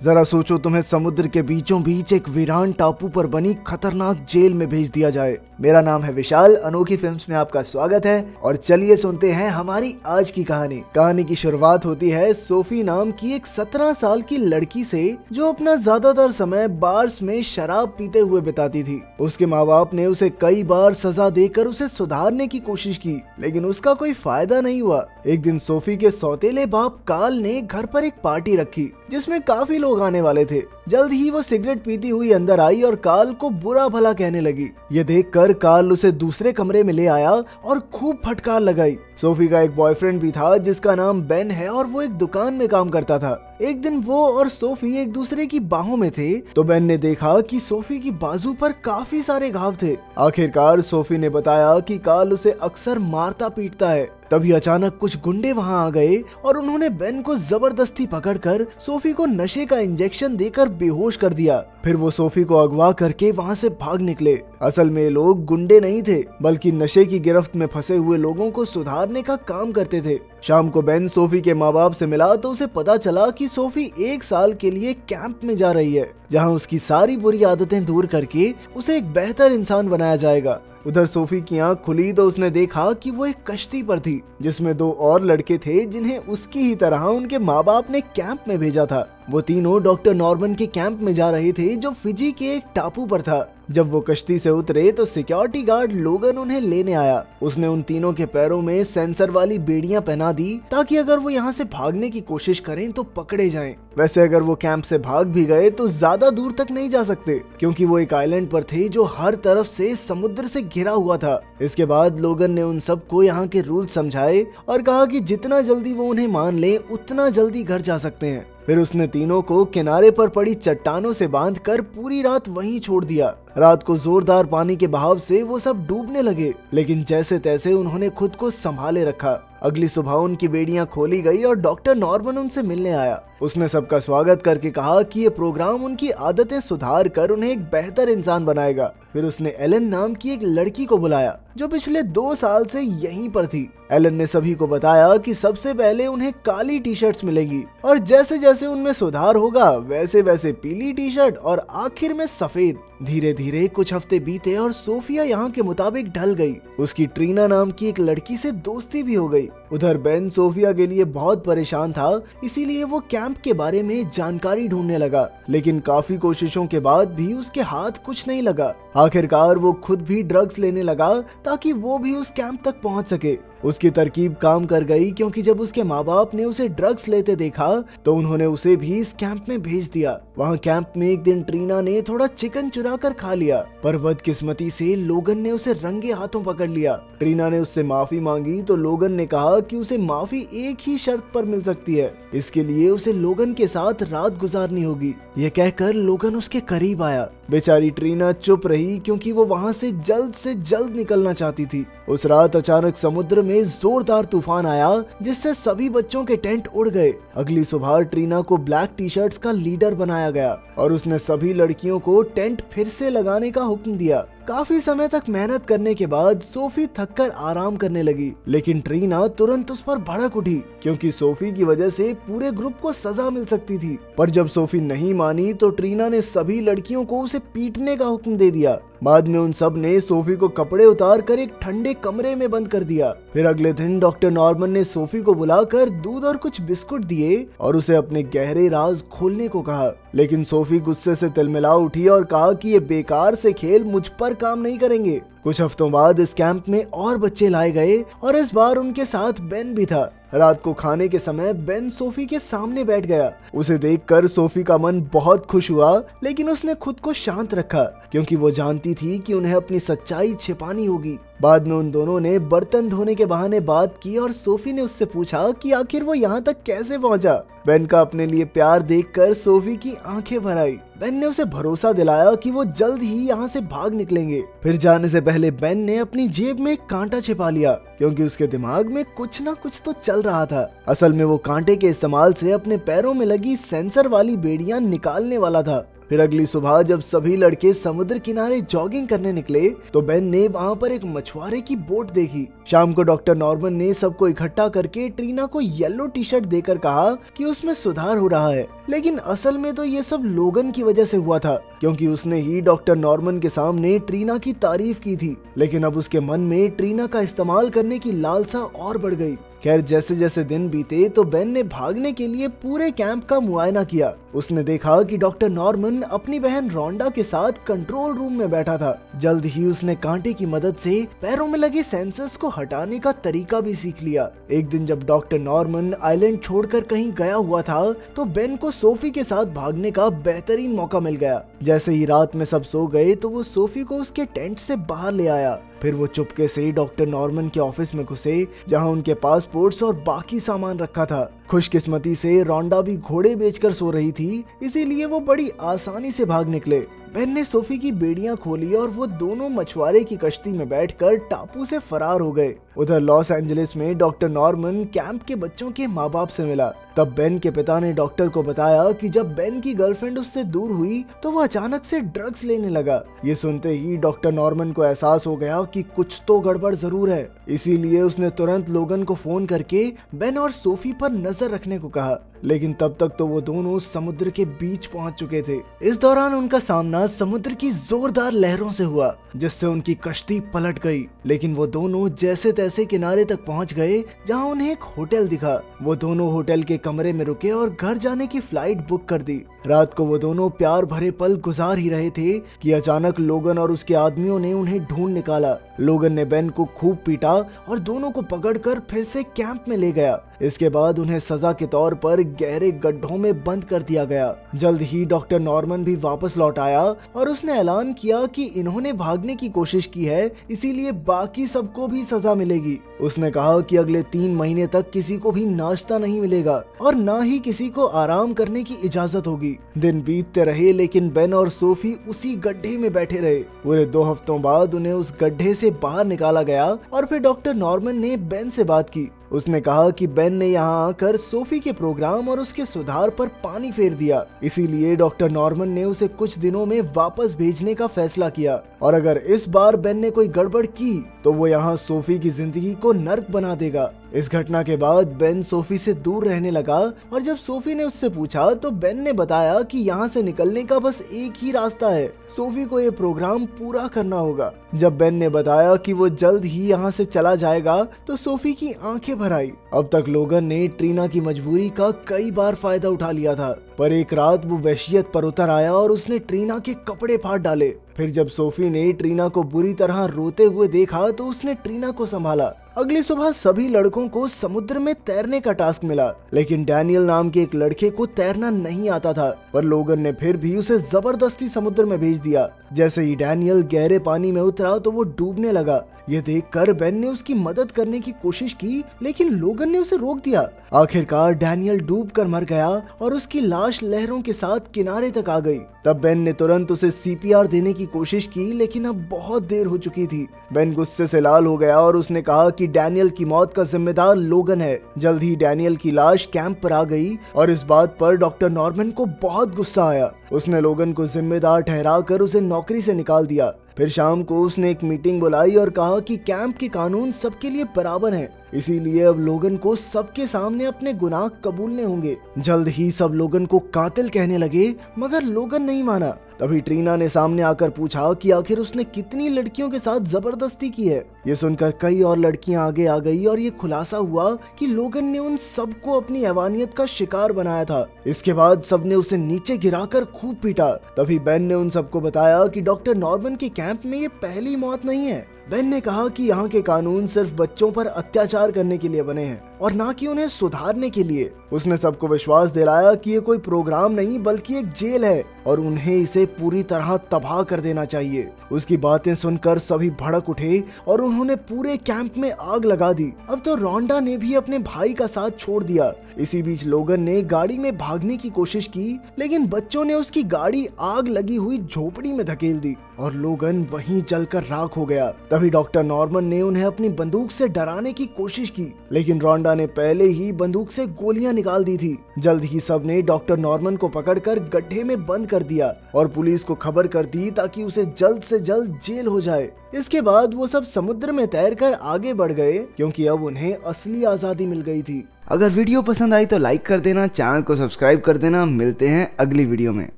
जरा सोचो, तुम्हें समुद्र के बीचों बीच एक वीरान टापू पर बनी खतरनाक जेल में भेज दिया जाए। मेरा नाम है विशाल, अनोखी फिल्म्स में आपका स्वागत है और चलिए सुनते हैं हमारी आज की कहानी। कहानी की शुरुआत होती है सोफी नाम की एक 17 साल की लड़की से, जो अपना ज्यादातर समय बार्स में शराब पीते हुए बिताती थी। उसके माँ बाप ने उसे कई बार सजा देकर उसे सुधारने की कोशिश की, लेकिन उसका कोई फायदा नहीं हुआ। एक दिन सोफी के सौतेले बाप कार्ल ने घर पर एक पार्टी रखी जिसमें काफी लोग आने वाले थे। जल्द ही वो सिगरेट पीती हुई अंदर आई और कार्ल को बुरा भला कहने लगी। ये देखकर कार्ल उसे दूसरे कमरे में ले आया और खूब फटकार लगाई। सोफी का एक बॉयफ्रेंड भी था जिसका नाम बेन है और वो एक दुकान में काम करता था। एक दिन वो और सोफी एक दूसरे की बाहों में थे तो बेन ने देखा कि सोफी की बाजू पर काफी सारे घाव थे। आखिरकार सोफी ने बताया कि कार्ल उसे अक्सर मारता पीटता है। तभी अचानक कुछ गुंडे वहां आ गए और उन्होंने बेन को जबरदस्ती पकड़कर सोफी को नशे का इंजेक्शन देकर बेहोश कर दिया। फिर वो सोफी को अगवा करके वहां से भाग निकले। असल में लोग गुंडे नहीं थे, बल्कि नशे की गिरफ्त में फंसे हुए लोगों को सुधारने का काम करते थे। शाम को बेन सोफी के माँ बाप से मिला तो उसे पता चला कि सोफी 1 साल के लिए कैंप में जा रही है, जहाँ उसकी सारी बुरी आदतें दूर करके उसे एक बेहतर इंसान बनाया जाएगा। उधर सोफी की आंख खुली तो उसने देखा कि वो एक कश्ती पर थी जिसमें 2 और लड़के थे जिन्हें उसकी ही तरह उनके माँ बाप ने कैंप में भेजा था। वो तीनों डॉक्टर नॉर्मन के कैंप में जा रहे थे जो फिजी के एक टापू पर था। जब वो कश्ती से उतरे तो सिक्योरिटी गार्ड लोगन उन्हें लेने आया। उसने उन तीनों के पैरों में सेंसर वाली बेड़ियां पहना दी ताकि अगर वो यहाँ से भागने की कोशिश करें तो पकड़े जाएं। वैसे अगर वो कैंप से भाग भी गए तो ज्यादा दूर तक नहीं जा सकते, क्योंकि वो एक आइलैंड पर थे जो हर तरफ से समुद्र से घिरा हुआ था। इसके बाद लोगन ने उन सबको यहाँ के रूल समझाए और कहा कि जितना जल्दी वो उन्हें मान ले उतना जल्दी घर जा सकते हैं। फिर उसने तीनों को किनारे पर पड़ी चट्टानों से बांधकर पूरी रात वहीं छोड़ दिया। रात को जोरदार पानी के बहाव से वो सब डूबने लगे, लेकिन जैसे तैसे उन्होंने खुद को संभाले रखा। अगली सुबह उनकी बेड़ियां खोली गई और डॉक्टर नॉर्मन उनसे मिलने आया। उसने सबका स्वागत करके कहा कि ये प्रोग्राम उनकी आदतें सुधार कर उन्हें एक बेहतर इंसान बनाएगा। फिर उसने एलन नाम की एक लड़की को बुलाया जो पिछले 2 साल से यहीं पर थी। एलन ने सभी को बताया कि सबसे पहले उन्हें काली टी शर्ट्स मिलेंगी और जैसे जैसे उनमें सुधार होगा वैसे वैसे पीली टी शर्ट और आखिर में सफेद। धीरे धीरे कुछ हफ्ते बीते और सोफिया यहाँ के मुताबिक ढल गई। उसकी ट्रीना नाम की एक लड़की से दोस्ती भी हो गई। उधर बेन सोफिया के लिए बहुत परेशान था, इसीलिए वो कैंप के बारे में जानकारी ढूंढने लगा, लेकिन काफी कोशिशों के बाद भी उसके हाथ कुछ नहीं लगा। आखिरकार वो खुद भी ड्रग्स लेने लगा ताकि वो भी उस कैंप तक पहुंच सके। उसकी तरकीब काम कर गई, क्योंकि जब उसके माँ बाप ने उसे ड्रग्स लेते देखा तो उन्होंने उसे भी इस कैंप में भेज दिया। वहाँ कैंप में एक दिन ट्रीना ने थोड़ा चिकन चुरा कर खा लिया, पर बदकिस्मती से लोगन ने उसे रंगे हाथों पकड़ लिया। ट्रीना ने उससे माफी मांगी तो लोगन ने कहा कि उसे माफी एक ही शर्त पर मिल सकती है, इसके लिए उसे लोगन के साथ रात गुजारनी होगी। ये कहकर लोगन उसके करीब आया। बेचारी ट्रीना चुप रही, क्योंकि वो वहाँ से जल्द निकलना चाहती थी। उस रात अचानक समुद्र में जोरदार तूफान आया जिससे सभी बच्चों के टेंट उड़ गए। अगली सुबह ट्रीना को ब्लैक टी शर्ट्स का लीडर बनाया गया और उसने सभी लड़कियों को टेंट फिर से लगाने का हुक्म दिया। काफी समय तक मेहनत करने के बाद सोफी थककर आराम करने लगी, लेकिन ट्रीना तुरंत उस पर भड़क उठी, क्योंकि सोफी की वजह से पूरे ग्रुप को सजा मिल सकती थी। पर जब सोफी नहीं मानी तो ट्रीना ने सभी लड़कियों को उसे पीटने का हुक्म दे दिया। बाद में उन सब ने सोफी को कपड़े उतार कर एक ठंडे कमरे में बंद कर दिया। फिर अगले दिन डॉक्टर नॉर्मन ने सोफी को बुलाकर दूध और कुछ बिस्कुट दिए और उसे अपने गहरे राज खोलने को कहा, लेकिन सोफी गुस्से से तिलमिला उठी और कहा कि ये बेकार से खेल मुझ पर काम नहीं करेंगे। कुछ हफ्तों बाद इस कैंप में और बच्चे लाए गए और इस बार उनके साथ बेन भी था। रात को खाने के समय बेन सोफी के सामने बैठ गया। उसे देखकर सोफी का मन बहुत खुश हुआ, लेकिन उसने खुद को शांत रखा, क्योंकि वो जानती थी कि उन्हें अपनी सच्चाई छिपानी होगी। बाद में उन दोनों ने बर्तन धोने के बहाने बात की और सोफी ने उससे पूछा कि आखिर वो यहाँ तक कैसे पहुँचा। बेन का अपने लिए प्यार देखकर सोफी की आंखें भर आई। बेन ने उसे भरोसा दिलाया कि वो जल्द ही यहाँ से भाग निकलेंगे। फिर जाने से पहले बेन ने अपनी जेब में एक कांटा छिपा लिया, क्योंकि उसके दिमाग में कुछ ना कुछ तो चल रहा था। असल में वो कांटे के इस्तेमाल से अपने पैरों में लगी सेंसर वाली बेड़ियां निकालने वाला था। फिर अगली सुबह जब सभी लड़के समुद्र किनारे जॉगिंग करने निकले तो बेन ने वहाँ पर एक मछुआरे की बोट देखी। शाम को डॉक्टर नॉर्मन ने सबको इकट्ठा करके ट्रीना को येलो टी शर्ट देकर कहा कि उसमें सुधार हो रहा है, लेकिन असल में तो ये सब लोगन की वजह से हुआ था, क्योंकि उसने ही डॉक्टर नॉर्मन के सामने ट्रीना की तारीफ की थी। लेकिन अब उसके मन में ट्रीना का इस्तेमाल करने की लालसा और बढ़ गई। खैर जैसे जैसे दिन बीते तो बेन ने भागने के लिए पूरे कैंप का मुआयना किया। उसने देखा कि डॉक्टर नॉर्मन अपनी बहन रोंडा के साथ कंट्रोल रूम में बैठा था। जल्द ही उसने कांटे की मदद से पैरों में लगे सेंसर्स को हटाने का तरीका भी सीख लिया। एक दिन जब डॉक्टर नॉर्मन आइलैंड छोड़कर कहीं गया हुआ था तो बेन को सोफी के साथ भागने का बेहतरीन मौका मिल गया। जैसे ही रात में सब सो गए तो वो सोफी को उसके टेंट से बाहर ले आया। फिर वो चुपके से डॉक्टर नॉर्मन के ऑफिस में घुसे, जहां उनके पासपोर्ट्स और बाकी सामान रखा था। खुशकिस्मती से रोंडा भी घोड़े बेचकर सो रही थी, इसीलिए वो बड़ी आसानी से भाग निकले। बेन ने सोफी की बेड़ियां खोली और वो दोनों मछुआरे की कश्ती में बैठकर टापू से फरार हो गए। उधर लॉस एंजलिस में डॉक्टर नॉर्मन कैंप के बच्चों के माँ बाप से मिला। तब बेन के पिता ने डॉक्टर को बताया कि जब बेन की गर्लफ्रेंड उससे दूर हुई तो वो अचानक से ड्रग्स लेने लगा। ये सुनते ही डॉक्टर नॉर्मन को एहसास हो गया कि कुछ तो गड़बड़ जरूर है, इसीलिए उसने तुरंत लोगन को फोन करके बेन और सोफी पर नजर रखने को कहा। लेकिन तब तक तो वो दोनों समुद्र के बीच पहुंच चुके थे। इस दौरान उनका सामना समुद्र की जोरदार लहरों से हुआ, जिससे उनकी कश्ती पलट गई। लेकिन वो दोनों जैसे तैसे किनारे तक पहुंच गए, जहां उन्हें एक होटल दिखा। वो दोनों होटल के कमरे में रुके और घर जाने की फ्लाइट बुक कर दी। रात को वो दोनों प्यार भरे पल गुजार ही रहे थे कि अचानक लोगन और उसके आदमियों ने उन्हें ढूंढ निकाला। लोगन ने बेन को खूब पीटा और दोनों को पकड़कर फिर से कैंप में ले गया। इसके बाद उन्हें सजा के तौर पर गहरे गड्ढों में बंद कर दिया गया। जल्द ही डॉक्टर नॉर्मन भी वापस लौट आया और उसने ऐलान किया कि इन्होंने भागने की कोशिश की है, इसीलिए बाकी सबको भी सजा मिलेगी। उसने कहा कि अगले 3 महीने तक किसी को भी नाश्ता नहीं मिलेगा और ना ही किसी को आराम करने की इजाजत होगी। दिन बीतते रहे, लेकिन बेन और सोफी उसी गड्ढे में बैठे रहे। पूरे 2 हफ्तों बाद उन्हें उस गड्ढे से बाहर निकाला गया और फिर डॉक्टर नॉर्मन ने बेन से बात की। उसने कहा कि बेन ने यहाँ आकर सोफी के प्रोग्राम और उसके सुधार पर पानी फेर दिया, इसीलिए डॉक्टर नॉर्मन ने उसे कुछ दिनों में वापस भेजने का फैसला किया। और अगर इस बार बेन ने कोई गड़बड़ की तो वो यहाँ सोफी की जिंदगी को नर्क बना देगा। इस घटना के बाद बेन सोफी से दूर रहने लगा और जब सोफी ने उससे पूछा तो बेन ने बताया कि यहाँ से निकलने का बस एक ही रास्ता है, सोफी को ये प्रोग्राम पूरा करना होगा। जब बेन ने बताया कि वो जल्द ही यहाँ से चला जाएगा तो सोफी की आंखें भर आई। अब तक लोगन ने ट्रीना की मजबूरी का कई बार फायदा उठा लिया था, पर एक रात वो वहशियत पर उतर आया और उसने ट्रीना के कपड़े फाड़ डाले। फिर जब सोफी ने ट्रीना को बुरी तरह रोते हुए देखा तो उसने ट्रीना को संभाला। अगली सुबह सभी लड़कों को समुद्र में तैरने का टास्क मिला, लेकिन डैनियल नाम के एक लड़के को तैरना नहीं आता था, पर लोगन ने फिर भी उसे जबरदस्ती समुद्र में भेज दिया। जैसे ही डैनियल गहरे पानी में उतरा तो वो डूबने लगा। ये देखकर बेन ने उसकी मदद करने की कोशिश की, लेकिन लोगन ने उसे रोक दिया। आखिरकार डैनियल डूबकर मर गया और उसकी लाश लहरों के साथ किनारे तक आ गई। तब बेन ने तुरंत उसे सीपीआर देने की कोशिश की, लेकिन अब बहुत देर हो चुकी थी। बेन गुस्से से लाल हो गया और उसने कहा कि डैनियल की मौत का जिम्मेदार लोगन है। जल्द ही डैनियल की लाश कैंप पर आ गई और इस बात पर डॉक्टर नॉर्मन को बहुत गुस्सा आया। उसने लोगन को जिम्मेदार ठहराकर उसे नौकरी से निकाल दिया। फिर शाम को उसने एक मीटिंग बुलाई और कहा कि कैंप के कानून सबके लिए बराबर हैं, इसीलिए अब लोगन को सबके सामने अपने गुनाह कबूलने होंगे। जल्द ही सब लोगन को कातिल कहने लगे, मगर लोगन नहीं माना। तभी ट्रीना ने सामने आकर पूछा कि आखिर उसने कितनी लड़कियों के साथ जबरदस्ती की है। ये सुनकर कई और लड़कियां आगे आ गई और ये खुलासा हुआ कि लोगन ने उन सबको अपनी हैवानियत का शिकार बनाया था। इसके बाद सबने उसे नीचे गिराकर खूब पीटा। तभी बेन ने उन सबको बताया कि डॉक्टर नॉर्मन के कैंप में ये पहली मौत नहीं है। बेन ने कहा कि यहाँ के कानून सिर्फ बच्चों पर अत्याचार करने के लिए बने हैं और ना कि उन्हें सुधारने के लिए। उसने सबको विश्वास दिलाया कि ये कोई प्रोग्राम नहीं बल्कि एक जेल है और उन्हें इसे पूरी तरह तबाह कर देना चाहिए। उसकी बातें सुनकर सभी भड़क उठे और उन्होंने पूरे कैंप में आग लगा दी। अब तो रोंडा ने भी अपने भाई का साथ छोड़ दिया। इसी बीच लोगन ने गाड़ी में भागने की कोशिश की, लेकिन बच्चों ने उसकी गाड़ी आग लगी हुई झोपड़ी में धकेल दी और लोगन वहीं जलकर राख हो गया। तभी डॉक्टर नॉर्मन ने उन्हें अपनी बंदूक से डराने की कोशिश की, लेकिन रोंडा गुंडा ने पहले ही बंदूक से गोलियां निकाल दी थी। जल्द ही सब ने डॉक्टर नॉर्मन को पकड़कर गड्ढे में बंद कर दिया और पुलिस को खबर कर दी ताकि उसे जल्द से जल्द जेल हो जाए। इसके बाद वो सब समुद्र में तैरकर आगे बढ़ गए क्योंकि अब उन्हें असली आजादी मिल गई थी। अगर वीडियो पसंद आई तो लाइक कर देना, चैनल को सब्सक्राइब कर देना। मिलते हैं अगली वीडियो में।